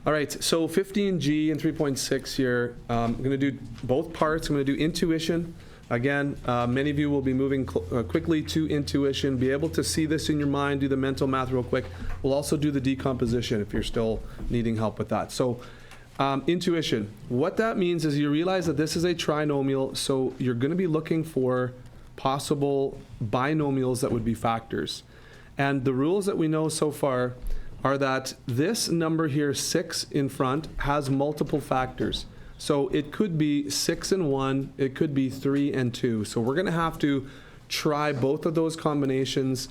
All right, so 15G and 3.6 here. I'm going to do both parts. I'm going to do intuition. Again, many of you will be moving quickly to intuition, be able to see this in your mind, do the mental math real quick. We'll also do the decomposition if you're still needing help with that. So intuition, what that means is you realize that this is a trinomial, so you're going to be looking for possible binomials that would be factors. And the rules that we know so far are that this number here, 6 in front, has multiple factors. So it could be 6 and 1, it could be 3 and 2. So we're going to have to try both of those combinations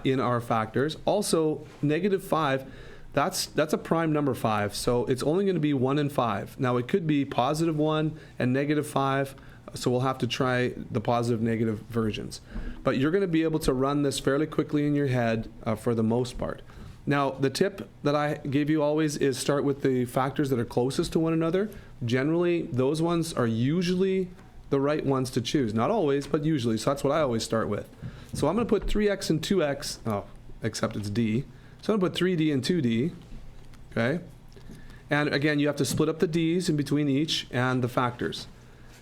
in our factors. Also, -5, that's a prime number 5, so it's only going to be 1 and 5. Now it could be +1 and -5, so we'll have to try the positive negative versions. But you're going to be able to run this fairly quickly in your head for the most part. Now, the tip that I gave you always is start with the factors that are closest to one another. Generally, those ones are usually the right ones to choose. Not always, but usually. So that's what I always start with. So I'm going to put 3x and 2x, oh, except it's d. So I'm going to put 3d and 2d, okay? And again, you have to split up the d's in between each and the factors.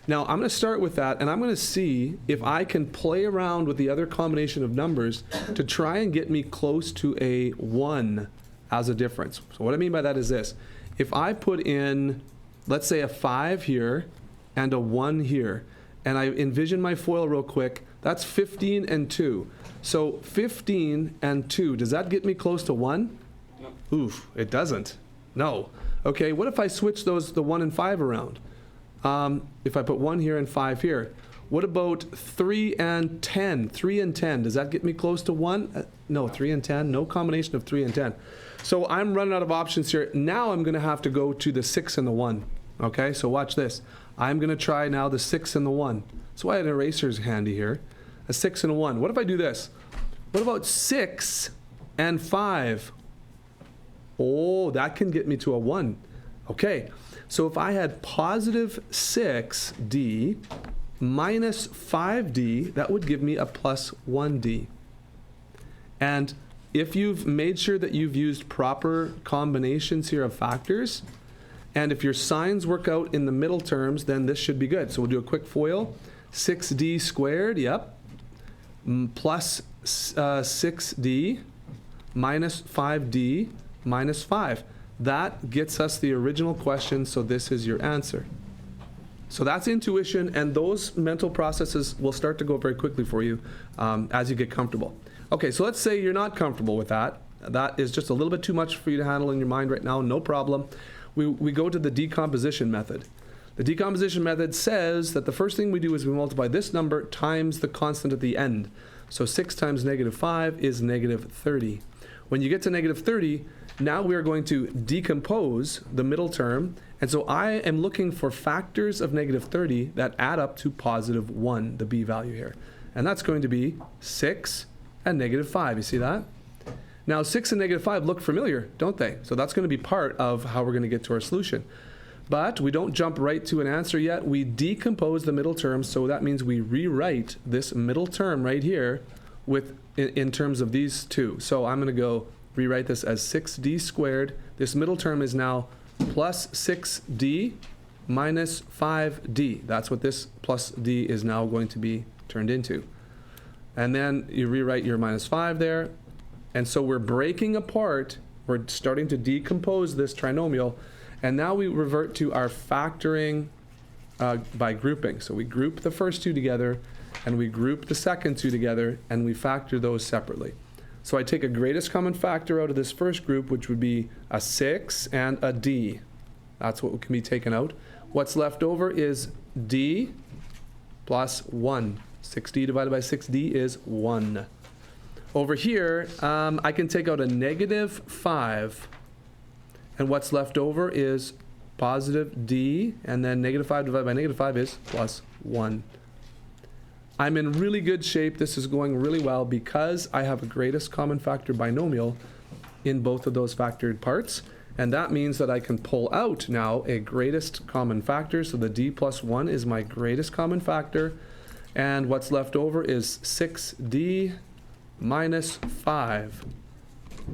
Now, I'm going to start with that, and I'm going to see if I can play around with the other combination of numbers to try and get me close to a 1 as a difference. So what I mean by that is this. If I put in, let's say, a 5 here and a 1 here, and I envision my FOIL real quick, that's 15 and 2. So 15 and 2, does that get me close to 1? No. Oof, it doesn't. No. Okay, what if I switch the 1 and 5 around? If I put 1 here and 5 here, what about 3 and 10? 3 and 10, does that get me close to 1? No, 3 and 10, no combination of 3 and 10. So I'm running out of options here. Now I'm going to have to go to the 6 and the 1. Okay, so watch this. I'm going to try now the 6 and the 1. That's why an eraser's handy here. A 6 and a 1. What if I do this? What about 6 and 5? Oh, that can get me to a 1. Okay. So if I had positive 6d minus 5d, that would give me a plus 1d. And if you've made sure that you've used proper combinations here of factors, and if your signs work out in the middle terms, then this should be good. So we'll do a quick FOIL. 6d squared, yep, plus 6d minus 5d minus 5. That gets us the original question, so this is your answer. So that's intuition, and those mental processes will start to go very quickly for you as you get comfortable. Okay, so let's say you're not comfortable with that. That is just a little bit too much for you to handle in your mind right now, no problem. We go to the decomposition method. The decomposition method says that the first thing we do is we multiply this number times the constant at the end. So 6 times -5 is -30. When you get to -30, now we are going to decompose the middle term, and so I am looking for factors of -30 that add up to +1, the b value here. And that's going to be 6 and -5. You see that? Now 6 and -5 look familiar, don't they? So that's going to be part of how we're going to get to our solution. But we don't jump right to an answer yet. We decompose the middle term, so that means we rewrite this middle term right here in terms of these two. So I'm going to go rewrite this as 6d squared. This middle term is now plus 6d minus 5d. That's what this plus d is now going to be turned into. And then you rewrite your minus 5 there. And so we're breaking apart, we're starting to decompose this trinomial, and now we revert to our factoring by grouping. So we group the first two together, and we group the second two together, and we factor those separately. So I take a greatest common factor out of this first group, which would be a 6 and a d. That's what can be taken out. What's left over is d plus 1. 6d divided by 6d is 1. Over here, I can take out a -5, and what's left over is positive d, and then -5 divided by -5 is plus 1. I'm in really good shape. This is going really well because I have a greatest common factor binomial in both of those factored parts, and that means that I can pull out now a greatest common factor. So the d plus 1 is my greatest common factor, and what's left over is 6d minus 5,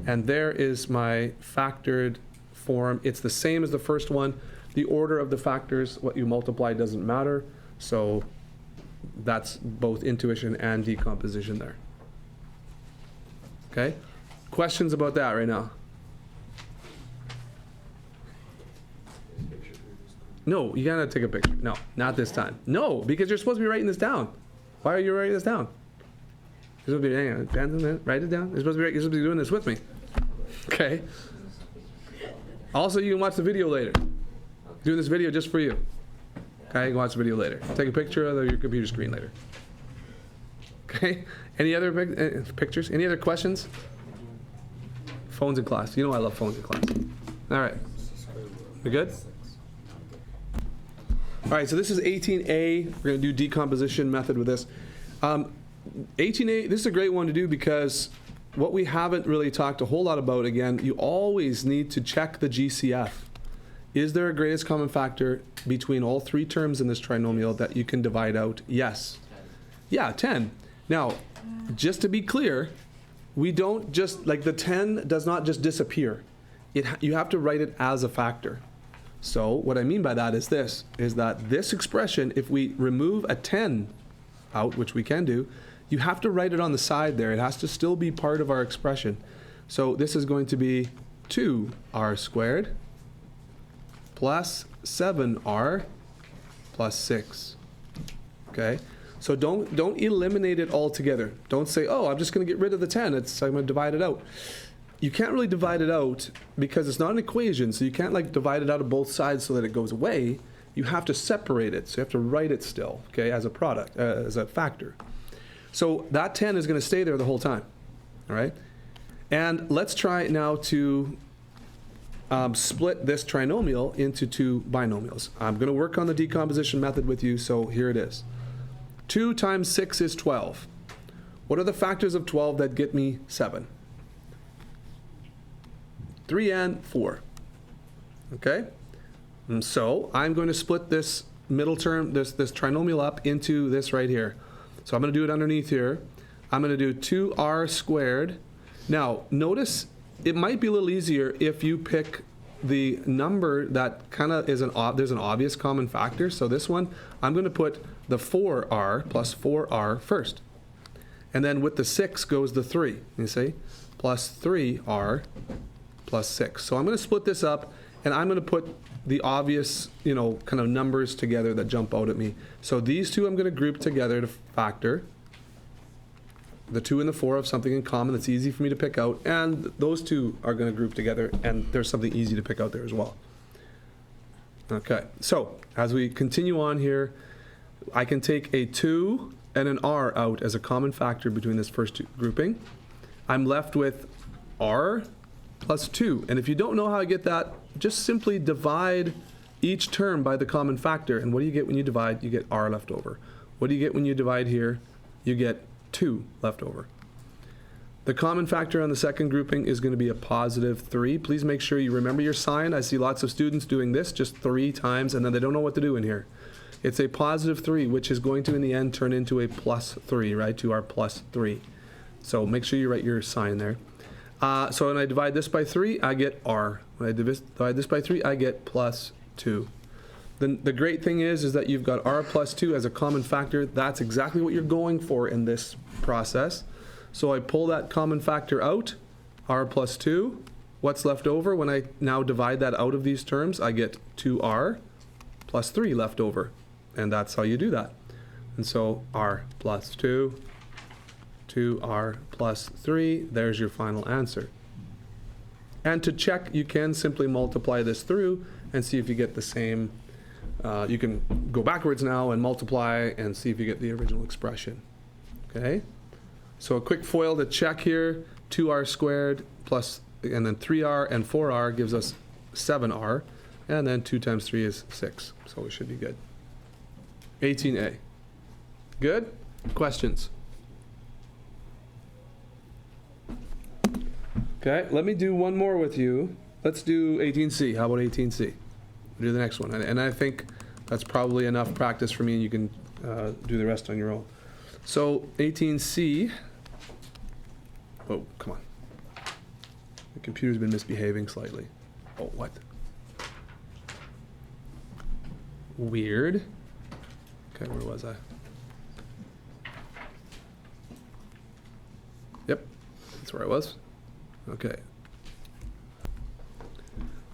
and there is my factored form. It's the same as the first one. The order of the factors, what you multiply doesn't matter. So that's both intuition and decomposition there. Okay? Questions about that right now? No, you gotta take a picture. No, not this time. No, because you're supposed to be writing this down. Why are you writing this down? You're supposed to be, hang on, write it down. You're supposed to be doing this with me. Okay? Also, you can watch the video later. Doing this video just for you. Okay, you can watch the video later. Take a picture of your computer screen later. Okay? Any other pictures? Any other questions? Phones in class. You know I love phones in class. All right. We good? All right, so this is 18A. We're going to do decomposition method with this. 18A, this is a great one to do because what we haven't really talked a whole lot about, again, you always need to check the GCF. Is there a greatest common factor between all three terms in this trinomial that you can divide out? Yes. 10. Yeah, 10. Now, just to be clear, we don't just, like the 10 does not just disappear. You have to write it as a factor. So what I mean by that is this, is that this expression, if we remove a 10 out, which we can do, you have to write it on the side there. It has to still be part of our expression. So this is going to be 2r squared plus 7r plus 6. Okay? So don't eliminate it altogether. Don't say, oh, I'm just going to get rid of the 10. I'm going to divide it out. You can't really divide it out because it's not an equation, so you can't like divide it out of both sides so that it goes away. You have to separate it, so you have to write it still, okay, as a product, as a factor. So that 10 is going to stay there the whole time, all right? And let's try now to split this trinomial into two binomials. I'm going to work on the decomposition method with you, so here it is. 2 times 6 is 12. What are the factors of 12 that get me 7? 3 and 4. Okay? And so I'm going to split this middle term, this trinomial up into this right here. So I'm going to do it underneath here. I'm going to do 2r squared. Now, notice it might be a little easier if you pick the number that kind of is there's an obvious common factor. So this one, I'm going to put the 4r plus 4r first. And then with the 6 goes the 3, you see? Plus 3r plus 6. So I'm going to split this up, and I'm going to put the obvious, kind of numbers together that jump out at me. So these two I'm going to group together to factor. The 2 and the 4 have something in common that's easy for me to pick out, and those two are going to group together, and there's something easy to pick out there as well. Okay, so as we continue on here, I can take a 2 and an r out as a common factor between this first two grouping. I'm left with r plus 2. And if you don't know how to get that, just simply divide each term by the common factor. And what do you get when you divide? You get r left over. What do you get when you divide here? You get 2 left over. The common factor on the second grouping is going to be a positive 3. Please make sure you remember your sign. I see lots of students doing this just 3 times, and then they don't know what to do in here. It's a positive 3, which is going to, in the end, turn into a plus 3, right? 2r plus 3. So make sure you write your sign there. So when I divide this by 3, I get r. When I divide this by 3, I get plus 2. Then the great thing is that you've got r plus 2 as a common factor. That's exactly what you're going for in this process. So I pull that common factor out, r plus 2. What's left over when I now divide that out of these terms? I get 2r plus 3 left over. And that's how you do that. And so r plus 2. 2r plus 3, there's your final answer. And to check, you can simply multiply this through and see if you get the same. You can go backwards now and multiply and see if you get the original expression. Okay? So a quick FOIL to check here, 2r squared plus, and then 3r and 4r gives us 7r, and then 2 times 3 is 6. So we should be good. 18a. Good? Questions? Okay, let me do one more with you. Let's do 18C. How about 18C? We'll do the next one. And I think that's probably enough practice for me, and you can do the rest on your own. So 18C. Oh, come on. The computer's been misbehaving slightly. Oh, what? Weird. Okay, where was I? Yep, that's where I was. Okay.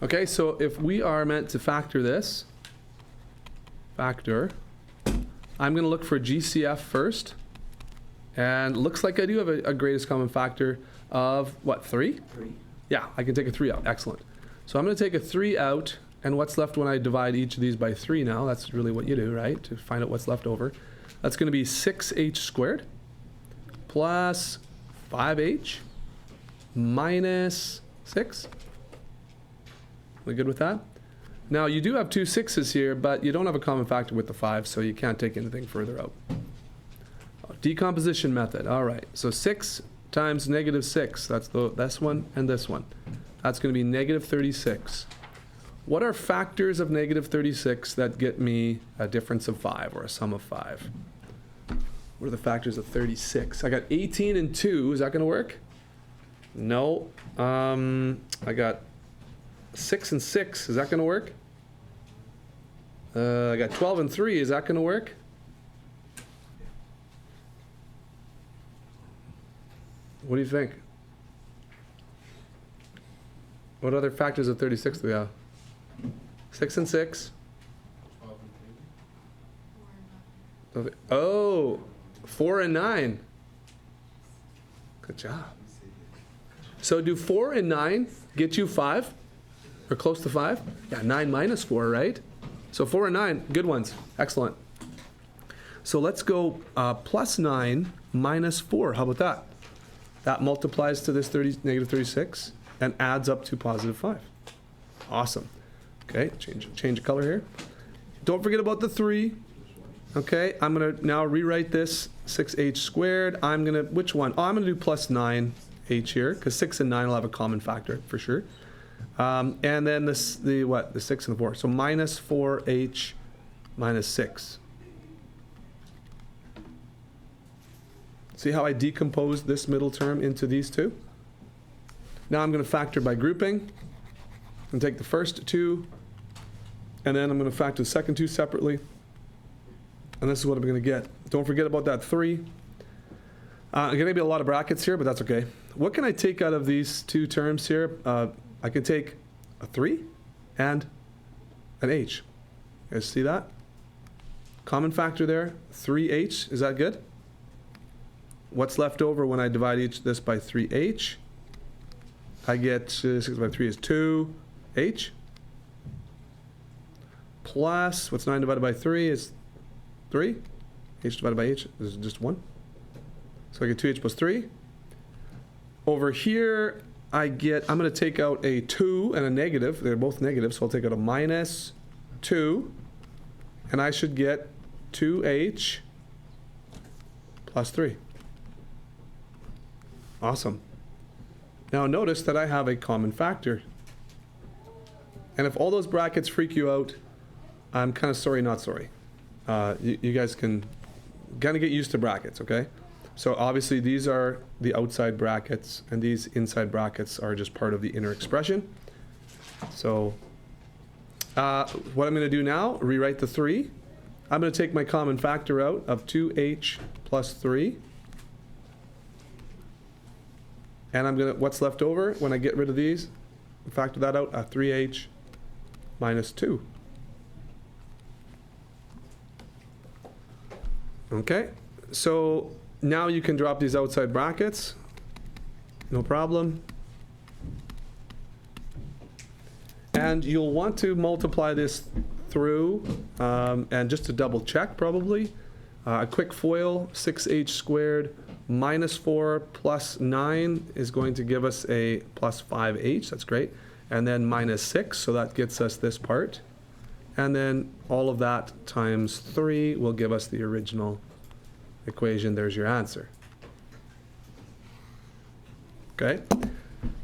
Okay, so if we are meant to factor this, I'm going to look for GCF first. And looks like I do have a greatest common factor of, what, 3? 3. Yeah, I can take a 3 out. Excellent. So I'm going to take a 3 out, and what's left when I divide each of these by 3 now? That's really what you do, right? To find out what's left over. That's going to be 6h squared plus 5h minus 6. We good with that? Now, you do have 2 6's here, but you don't have a common factor with the 5, so you can't take anything further out. Decomposition method. All right. So 6 times negative 6. That's this one and this one. That's going to be negative 36. What are factors of negative 36 that get me a difference of 5 or a sum of 5? What are the factors of 36? I got 18 and 2. Is that going to work? No. I got 6 and 6. Is that going to work? I got 12 and 3. Is that going to work? What do you think? What other factors of 36 do we have? 6 and 6. 12 and 3. Oh, 4 and 9. Good job. So do 4 and 9 get you 5? Or close to 5? Yeah, 9 minus 4, right? So 4 and 9, good ones. Excellent. So let's go plus 9 minus 4. How about that? That multiplies to this negative 36 and adds up to positive 5. Awesome. Okay, change the color here. Don't forget about the 3. Okay, I'm going to now rewrite this 6h squared. I'm going to, which one? Oh, I'm going to do plus 9h here, because 6 and 9 will have a common factor for sure. And then the 6 and the 4. So minus 4h minus 6. See how I decomposed this middle term into these two? Now I'm going to factor by grouping. And take the first 2, and then I'm going to factor the second 2 separately. And this is what I'm going to get. Don't forget about that 3. Going to be a lot of brackets here, but that's okay. What can I take out of these 2 terms here? I can take a 3 and an h. You guys see that? Common factor there, 3h. Is that good? What's left over when I divide this by 3h? I get 6 by 3 is 2h. Plus, what's 9 divided by 3 is 3. H divided by h is just 1. So I get 2h plus 3. Over here, I'm going to take out a 2 and a negative. They're both negative, so I'll take out a minus 2. And I should get 2h plus 3. Awesome. Now notice that I have a common factor. And if all those brackets freak you out, I'm kind of sorry, not sorry. You guys can kind of get used to brackets, okay? So obviously these are the outside brackets, and these inside brackets are just part of the inner expression. So what I'm going to do now, rewrite the 3. I'm going to take my common factor out of 2h plus 3. And I'm going to, what's left over when I get rid of these, factor that out at 3h minus 2. Okay, so now you can drop these outside brackets, no problem. And you'll want to multiply this through, and just to double check probably, a quick FOIL, 6h squared minus 4 plus 9 is going to give us a plus 5h, that's great. And then minus 6, so that gets us this part. And then all of that times 3 will give us the original equation. There's your answer. Okay?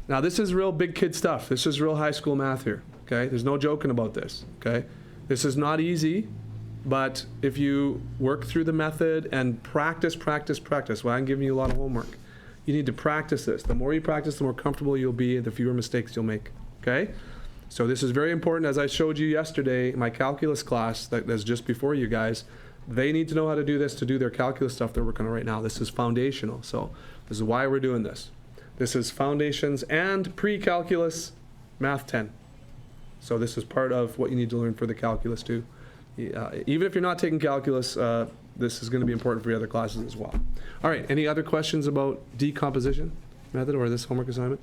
Now this is real big kid stuff. This is real high school math here. Okay? There's no joking about this. Okay? This is not easy, but if you work through the method and practice, well, I'm giving you a lot of homework. You need to practice this. The more you practice, the more comfortable you'll be and the fewer mistakes you'll make. Okay? So this is very important. As I showed you yesterday, my calculus class that's just before you guys, they need to know how to do this to do their calculus stuff they're working on right now. This is foundational. So this is why we're doing this. This is foundations and pre-calculus math 10. So this is part of what you need to learn for the calculus too. Even if you're not taking calculus, this is going to be important for your other classes as well. All right, any other questions about decomposition method or this homework assignment?